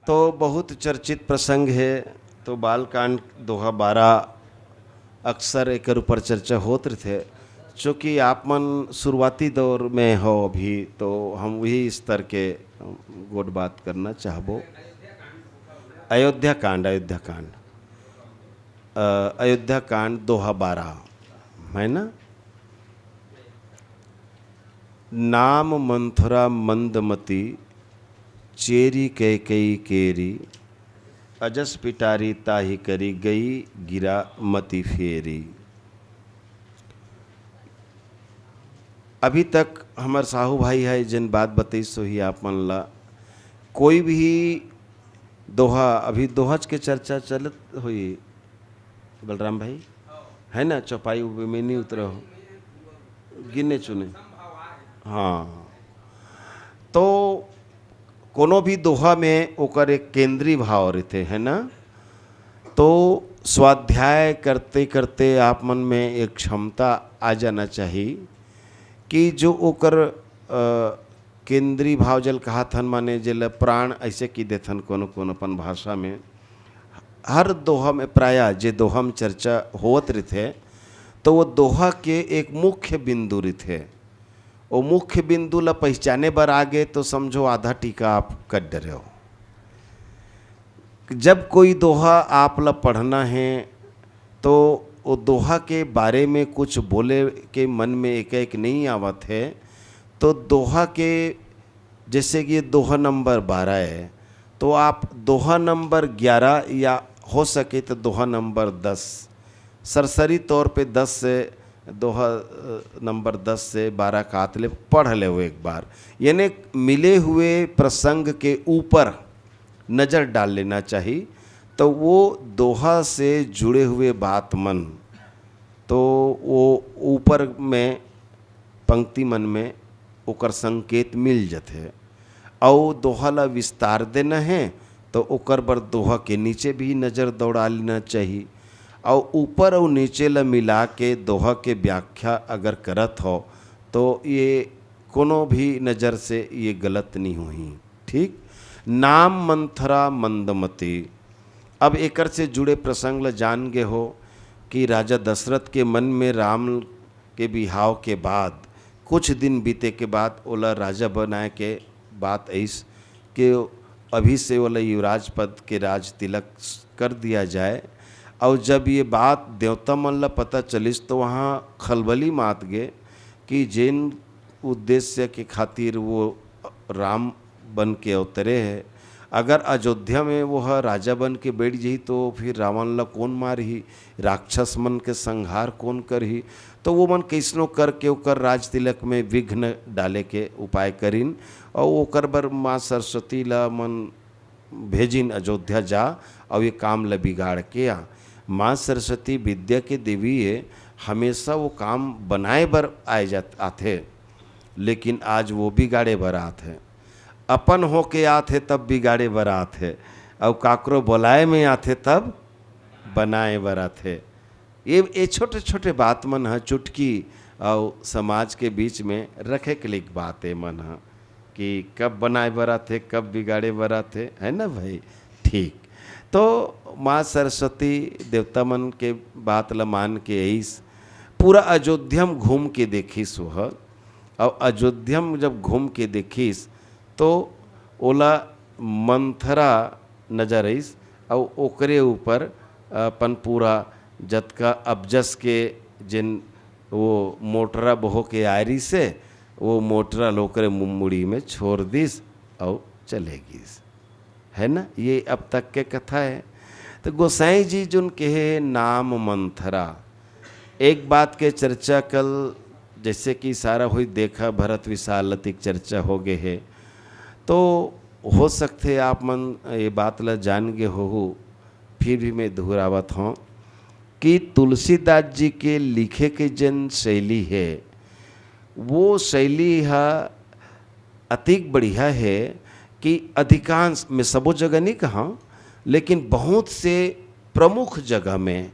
तो बहुत चर्चित प्रसंग है। तो बालकांड दोहा 12 अक्सर एक ऊपर चर्चा होत रहे। चूँकि आप मन शुरुआती दौर में हो अभी, तो हम वही स्तर के गोट बात करना चाहबो। अयोध्या कांड अयोध्या कांड दोहा 12 है ना। नाम मंथरा मंदमती, चेरी कैकई केरी, अजस पिटारी ताही करी गई, गिरा मति फेरी। अभी तक हमार साहू भाई है जिन बात बताई सो ही आप मन ला कोई भी दोहा, अभी दोहज के चर्चा चलत हुई बलराम भाई, है ना। चौपाई में नहीं उतरे हो, गिने चुने। हाँ, तो कोनो भी दोहा में ओकर एक केंद्रीय भाव रहते है ना। तो स्वाध्याय करते करते आप मन में एक क्षमता आ जाना चाहिए कि जो ओकर केंद्रीय भाव जल कहा थन, माने जल प्राण ऐसे की देथन कोनो कोनो अपन भाषा में। हर दोहा में प्रायः जे दोहा में चर्चा होत रहते, तो वो दोहा के एक मुख्य बिंदु रहते। वो मुख्य बिंदु ला पहचाने बर आगे तो समझो आधा टीका आप कट डरे हो। जब कोई दोहा आप ला पढ़ना है तो वो दोहा के बारे में कुछ बोले के मन में एक एक नहीं आवत है। तो दोहा के जैसे कि दोहा नंबर 12 है, तो आप दोहा नंबर 11 या हो सके तो दोहा नंबर 10, सरसरी तौर पे 10 से दोहा नंबर 10 से 12 का आतले पढ़ ले हो एक बार। यानी मिले हुए प्रसंग के ऊपर नज़र डाल लेना चाहिए, तो वो दोहा से जुड़े हुए बात मन, तो वो ऊपर में पंक्ति मन में ओकर संकेत मिल जाते। और दोहा ला विस्तार देना है तो ओकर बर दोहा के नीचे भी नज़र दौड़ा लेना चाहिए। और ऊपर और नीचे ला मिला के दोहा के व्याख्या अगर करत हो तो ये कोनो भी नज़र से ये गलत नहीं हुई। ठीक। नाम मंथरा मंदमती, अब एकर से जुड़े प्रसंग ला जान गे हो कि राजा दशरथ के मन में राम के बिहाव के बाद कुछ दिन बीते के बाद ओला राजा बनाए के बात ऐस कि अभी से ओला युवराज पद के राज तिलक कर दिया जाए। और जब ये बात देवता मन ला पता चलिस तो वहाँ खलबली मात गए कि जिन उद्देश्य के खातिर वो राम बन के अवतरे है, अगर अयोध्या में वह राजा बन के बैठ जाही तो फिर रावण ला कौन मारही, राक्षस मन के संहार कौन करही। तो वो मन कैसनो करके ओकर राज तिलक में विघ्न डाले के उपाय करिन। और ओकर बर माँ सरस्वती ला मन भेजिन अयोध्या जा और ये काम ला बिगाड़ के आ। माँ सरस्वती विद्या के देवी है, हमेशा वो काम बनाए बर आते, लेकिन आज वो बिगाड़े बर आते। अपन हो के आते तब बिगाड़े बर आते, और काकरो बोलाए में आते तब बनाए बर आते। ये छोटे छोटे बात मन है, चुटकी और समाज के बीच में रखे के लिए बात है मन है कि कब बनाए बर आते कब बिगाड़े बर आते, है ना भाई। ठीक। तो माँ सरस्वती देवता मन के बात ला मान के ऐस पूरा अयोध्या में घूम के देखिस वह। और अयोध्या में जब घूम के देखिस तो ओला मंथरा नजर आईस, और ओकरे ऊपर अपन पूरा जतका अबजस के जिन वो मोटरा बहो के आयरी से वो मोटरा लोकरे मुड़ी में छोड़ दिस और चलेगीस, है ना। ये अब तक के कथा है। तो गोसाई जी जुन कहे नाम मंथरा, एक बात के चर्चा कल जैसे कि सारा हुई देखा भरत विशालतिक चर्चा हो गए है, तो हो सकते आप मन ये बात ला जान गे हो, फिर भी मैं दोहरावत हूँ कि तुलसीदास जी के लिखे के जन शैली है वो शैली है अतिक बढ़िया है कि अधिकांश में सबो जगह नहीं कहा, लेकिन बहुत से प्रमुख जगह में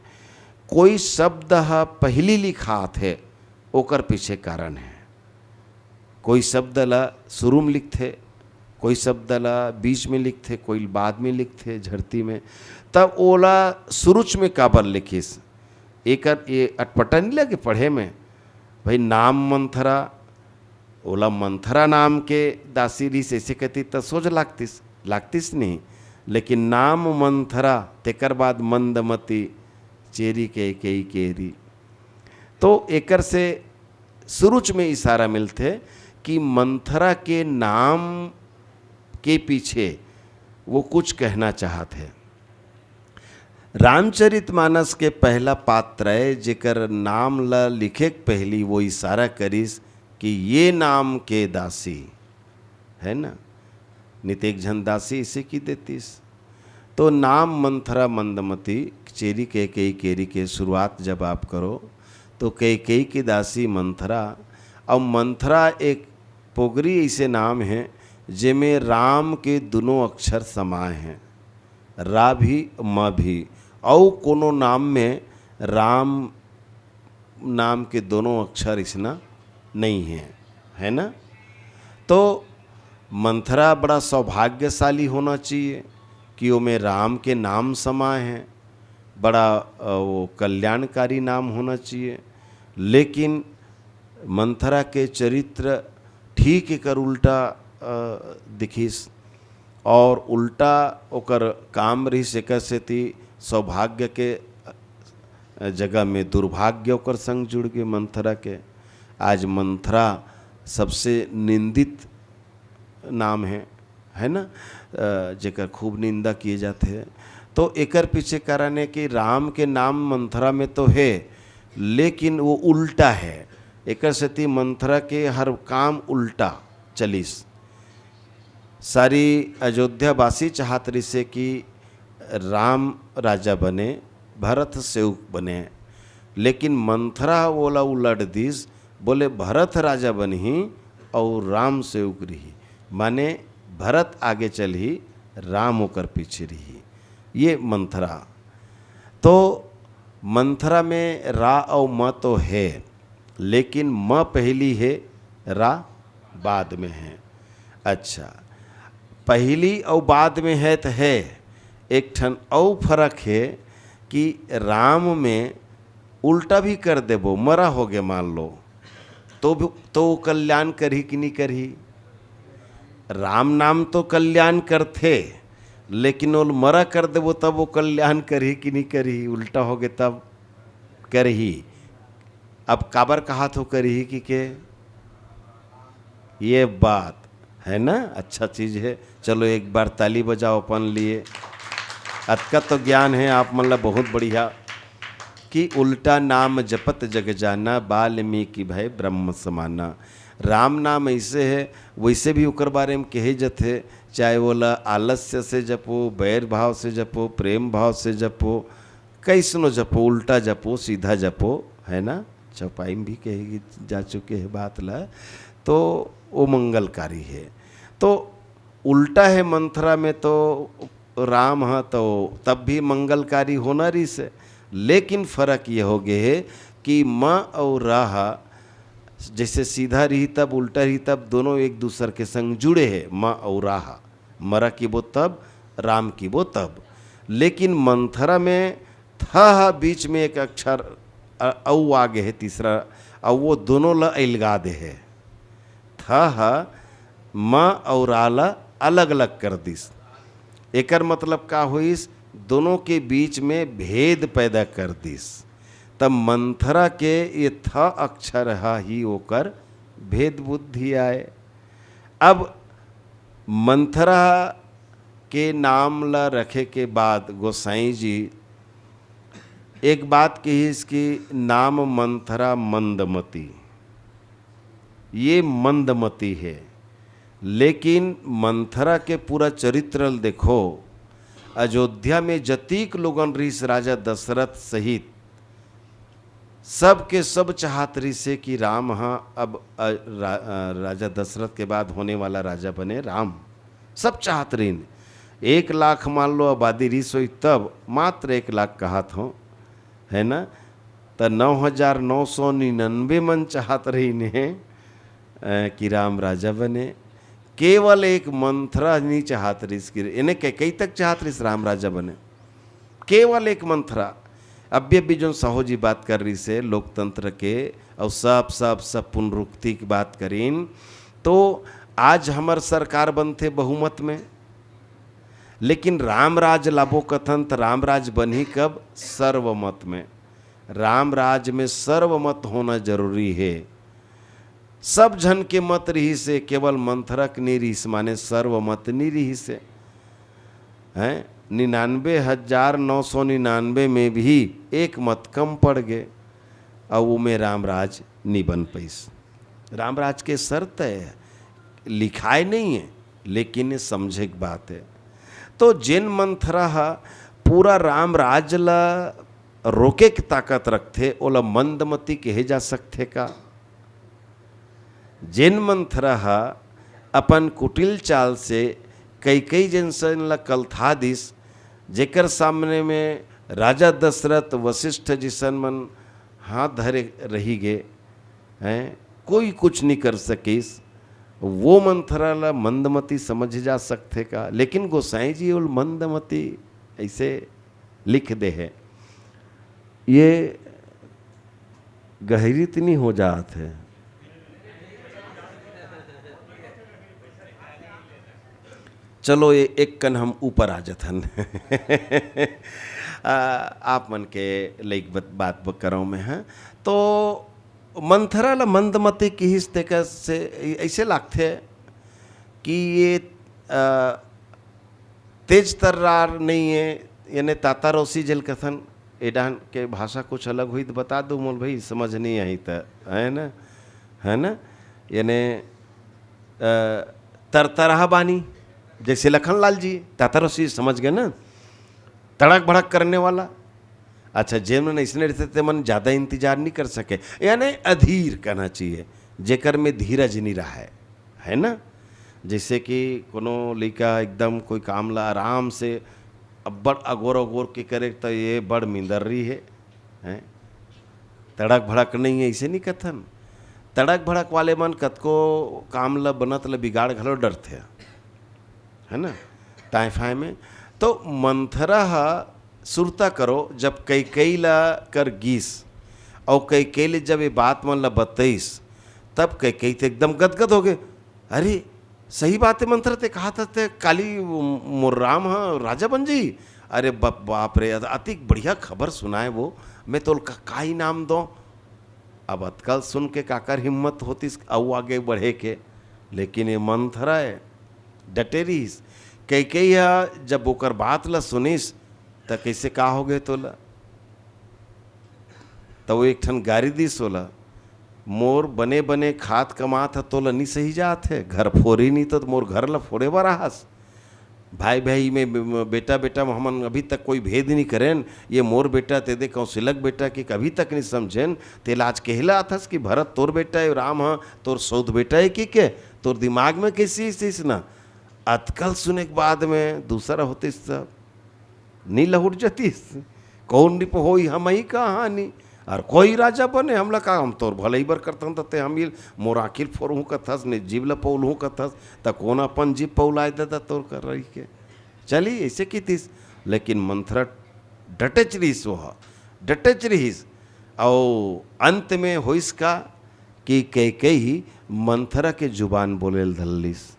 कोई शब्द है पहली लिखात है ओकर पीछे कारण है। कोई शब्द ला शुरू में लिखते कोई शब्द ला बीच में लिखते, कोई बाद में लिखते झड़ती में, तब ओला शुरूच में काबर लिखिस। एक ये अटपटा नहीं लगे पढ़े में, भाई नाम मंथरा, ओला मंथरा नाम के दासी रहीस ऐसे कहती तो सोच लागतिस नहीं, लेकिन नाम मंथरा तेकर बाद मंदमती चेरी के कई केरी। तो एकर से शुरूच में इशारा मिलते कि मंथरा के नाम के पीछे वो कुछ कहना चाहते हैं। रामचरितमानस के पहला पात्र है जेकर नाम ला लिखे पहली वो इशारा करिस कि ये नाम के दासी है ना, नितेक झन दासी इसे की देतीस। तो नाम मंथरा मंदमती चेरी के कई केरी के शुरुआत जब आप करो तो कई की दासी मंथरा। और मंथरा एक पोगरी ऐसे नाम है जिनमें राम के दोनों अक्षर समाये हैं, रा भी म भी, और कोनो नाम में राम नाम के दोनों अक्षर इसना नहीं है ना। तो मंथरा बड़ा सौभाग्यशाली होना चाहिए कि वो में राम के नाम समाये हैं, बड़ा वो कल्याणकारी नाम होना चाहिए। लेकिन मंथरा के चरित्र ठीक एकर उल्टा दिखिस, और उल्टा ओकर काम रही से कैसे थी सौभाग्य के जगह में दुर्भाग्य ओकर संग जुड़ गए मंथरा के। आज मंथरा सबसे निंदित नाम है ना, जेकर खूब निंदा किए जाते हैं। तो एकर पीछे कारण है कि राम के नाम मंथरा में तो है लेकिन वो उल्टा है। एकर से मंथरा के हर काम उल्टा चलिस। सारी अयोध्यावासी चाहत रही से कि राम राजा बने, भरत सेवक बने, लेकिन मंथरा बोला उलट दिस, बोले भरत राजा बनी और राम सेवक रही, माने भरत आगे चल ही राम होकर पीछे रही, ये मंथरा। तो मंथरा में रा और म तो है, लेकिन म पहली है, रा बाद में है। अच्छा, पहली और बाद में है तो है, एक ठन और फर्क है कि राम में उल्टा भी कर देबो, मरा हो गए मान लो तो कल्याण करही कि नहीं करही। राम नाम तो कल्याण करते, लेकिन वो मरा कर देबो तब वो कल्याण करही कि नहीं करही, उल्टा हो गए तब करही। अब काबर कहा तो करही कि के ये बात है ना, अच्छा चीज़ है। चलो एक बार ताली बजाओ अपन लिए। अतका तो ज्ञान है आप मतलब बहुत बढ़िया कि उल्टा नाम जपत जग जाना, वाल्मीकि भय ब्रह्म समाना। राम नाम ऐसे है वैसे भी ओकर बारे में कहे जाते, चाहे बोला आलस्य से जपो, बैर भाव से जपो, प्रेम भाव से जपो, कैसनो जपो, उल्टा जपो, सीधा जपो, है ना। चौपाई में भी कहेगी जा चुके हैं बात ला, तो वो मंगलकारी है। तो उल्टा है मंथरा में तो राम है तो तब भी मंगलकारी होना रही से, लेकिन फर्क ये हो गया है कि म और राह जैसे सीधा रही तब उल्टा रही तब दोनों एक दूसरे के संग जुड़े हैं। म और राह, मरा की वो तब, राम की वो तब। लेकिन मंथरा में था बीच में एक अक्षर औ आगे है तीसरा, और वो दोनों ला अलगा दे है। था म और आला अलग अलग कर दिस। एकर मतलब का होइस, दोनों के बीच में भेद पैदा कर दिस। तब मंथरा के ये था अक्षर हा ही होकर भेद बुद्धि आए। अब मंथरा के नाम ला रखे के बाद गोसाई जी एक बात कही, इसकी नाम मंथरा मंदमती, ये मंदमती है। लेकिन मंथरा के पूरा चरित्र देखो, अयोध्या में जतीक लोगन रहीस राजा दशरथ सहित सब के सब चाहत रही से कि राम हाँ अब राजा दशरथ के बाद होने वाला राजा बने राम, सब चाहत रही। 1 लाख मान लो आबादी रही सोई तब मात्र 1 लाख कहत हो, है ना। तो 9,999 मन चाहत रही ने कि राम राजा बने, केवल एक मंथरा नहीं चाहत रही कि इन्हें कई तक चाहत रही राम राजा बने, केवल एक मंथरा। अभी भी जो साहू जी बात कर रही से लोकतंत्र के और सब पुनरुक्ति की बात करीन, तो आज हमार सरकार बनते बहुमत में, लेकिन रामराज लाभो कथन तो रामराज बनी कब? सर्वमत में। रामराज में सर्वमत होना जरूरी है। सब जन के मत रही से, केवल मंथरक नहीं रही से, माने सर्वमत नहीं रही से हैं। 99,999 में भी एक मत कम पड़ गए और वो में रामराज नहीं बन पैस। रामराज के शर्त है, लिखाए नहीं है, लेकिन समझे की बात है। तो जिन मंथरा पूरा रामराज ला रोके की ताकत रखते, ओला मंदमती कहे जा सकते का? जिन मंथरा अपन कुटिल चाल से कई जनसन ला कलथा दिस, जेकर सामने में राजा दशरथ वशिष्ठ जिसन मन हाथ धरे रही गए हैं, कोई कुछ नहीं कर सकीस, वो मंथरा ला मंदमती समझ जा सकते का? लेकिन गोसाई जी वो मंदमती ऐसे लिख दे है, ये गहरी इतनी हो जात है। चलो ये एक कन हम ऊपर आ जाथन आप मन के लाइक बात करो में है। तो मंथरा ला मंदमती की हिस्स तेका से ऐसे लागते कि ये तेज तर्रार नहीं है, यानी तातारोसी जल कथन एडान के भाषा कुछ अलग हुई तो बता दो मोल भाई, समझ नहीं आई तो है ना, है ना। यानी तरतरहा बानी, जैसे लखनलाल जी तातारोसी समझ गए ना, तड़क भड़क करने वाला। अच्छा, जेमन इसने रहते थे मन ज़्यादा इंतजार नहीं कर सके, यानी अधीर कहना चाहिए, जेकर में धीरज नहीं रहा है ना। जैसे कि कोनो लड़का एकदम कोई काम ला आराम से अब बड़ अगोर के करे तो ये बड़ मिंदर रही है, तड़क भड़क नहीं है, ऐसे नहीं कथन। तड़क भड़क वाले मन कतको काम ला बनत ला बिगाड़ घलो डरते है ना, टाइफाई में। तो मंथरा सुरता करो जब कई ला कर गीस और कई ले जब ये बात मन ला बतईस, तब कई तो एकदम गदगद हो गए। अरे सही बात है मंथरा, ते कहा था ते काली मुर्राम हाँ राजा बन जी। अरे बाप रे, अति बढ़िया खबर सुनाए वो, मैं तो का ही नाम दो। अब अतकल सुन के काकर हिम्मत होती और आगे बढ़े के, लेकिन ये मंथरा है डटेरीस। कई जब ओकर बात ला सुनिस तो कैसे का हो गए तोला, तो वो एक ठन गारी दी सोला, मोर बने बने खात कमात है तोला नहीं सही जात है, घर फोरी नहीं तो मोर घर ला फोड़े बराहस। भाई भाई में बेटा बेटा हमन अभी तक कोई भेद नहीं करें, ये मोर बेटा ते दे कौशिलक बेटा की कभी तक नहीं समझेन। तेला आज कहला आथस कि भरत तोर बेटा है, राम हाँ तोर सौद बेटा है कि के तोर दिमाग में कैसी इस ना। अतकल सुने के बाद में दूसरा होते सब नहीं लहुट जातीस, कौन निप हो हम ही कहानी और कोई राजा बने हमला का, हम तोर भले ही बर करता ते हम मोर आखिर फोर कथस ने जीव ला पौल हूँ कथस त कौन अपन जीव पौलाए दादा तोर कर रही के चली ऐसे की तीस। लेकिन मंथरा डटच रहीस, वह डटच रहीस और अंत में होइस का कि कई मंथरा के जुबान बोले धल्लिस।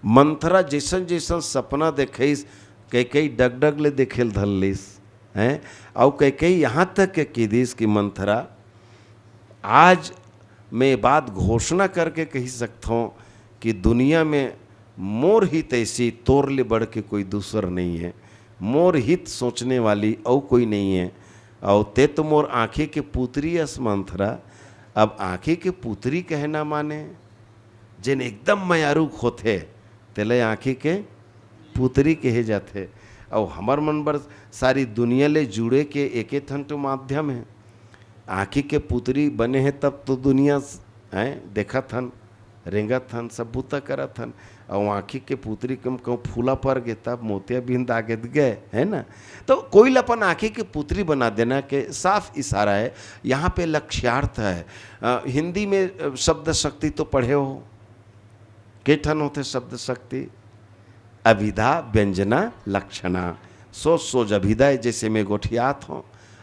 मंथरा जैसन जैसन सपना देखिस कई डगडग ले देखेल धल्लिस हैं, और कई यहाँ तक के कीदिस कि मंथरा आज मैं बात घोषणा करके कही सकता हूँ कि दुनिया में मोर हित ऐसी तोर ले बढ़ के कोई दूसर नहीं है, मोर हित सोचने वाली और कोई नहीं है। और ते तो मोर आँखी के पुत्री अस मंथरा। अब आँखी के पुत्री कहना माने जिन एकदम मयारू होते तेले आँखी के पुत्री कहे जाते। और हमार मन बर सारी दुनिया ले जुड़े के एक थन तो माध्यम है, आँखी के पुत्री बने हैं तब तो दुनिया हैं देखा थन रेंगा थन सब बूता करा थन। और आँखी के पुत्री कम कहूँ फूला पर गए तब मोतिया बिंद आगे गए है ना। तो कोई अपन आँखी की पुत्री बना देना के साफ इशारा है, यहाँ पे लक्ष्यार्थ है। हिंदी में शब्द शक्ति तो पढ़े हो, के ठन होते शब्द शक्ति? अभिधा व्यंजना लक्षणा। सोच सोच अभिदय जैसे मैं गोठियात हूँ,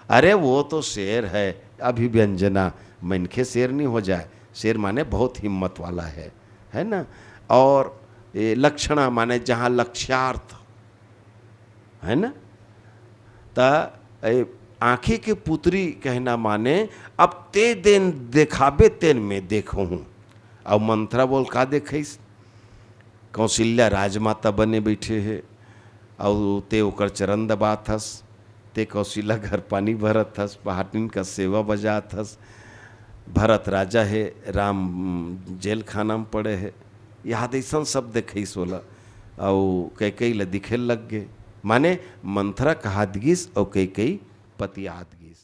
अरे वो तो शेर है, अभिव्यंजना मनखे शेर नहीं हो जाए। शेर माने बहुत हिम्मत वाला है ना। और ये लक्षणा माने जहाँ लक्ष्यार्थ है ना। त आँखी के पुत्री कहना माने अब ते दिन देखाबे तेन में देखो हूँ। अब मंत्रा बोल का देखिस, कौशल्या राजमाता बने बैठे है और ते ओकर चरण दबात हस, ते कौशल्या घर पानी भरत हस, पहाटिन का सेवा बजात हस। भरत राजा है, राम जेल खाना में पड़े है। याद ऐसा सब देखी सोला और कई कई ल दिखे लग गए। माने मंथरा कहात गिस और कई कई पतियात गिस।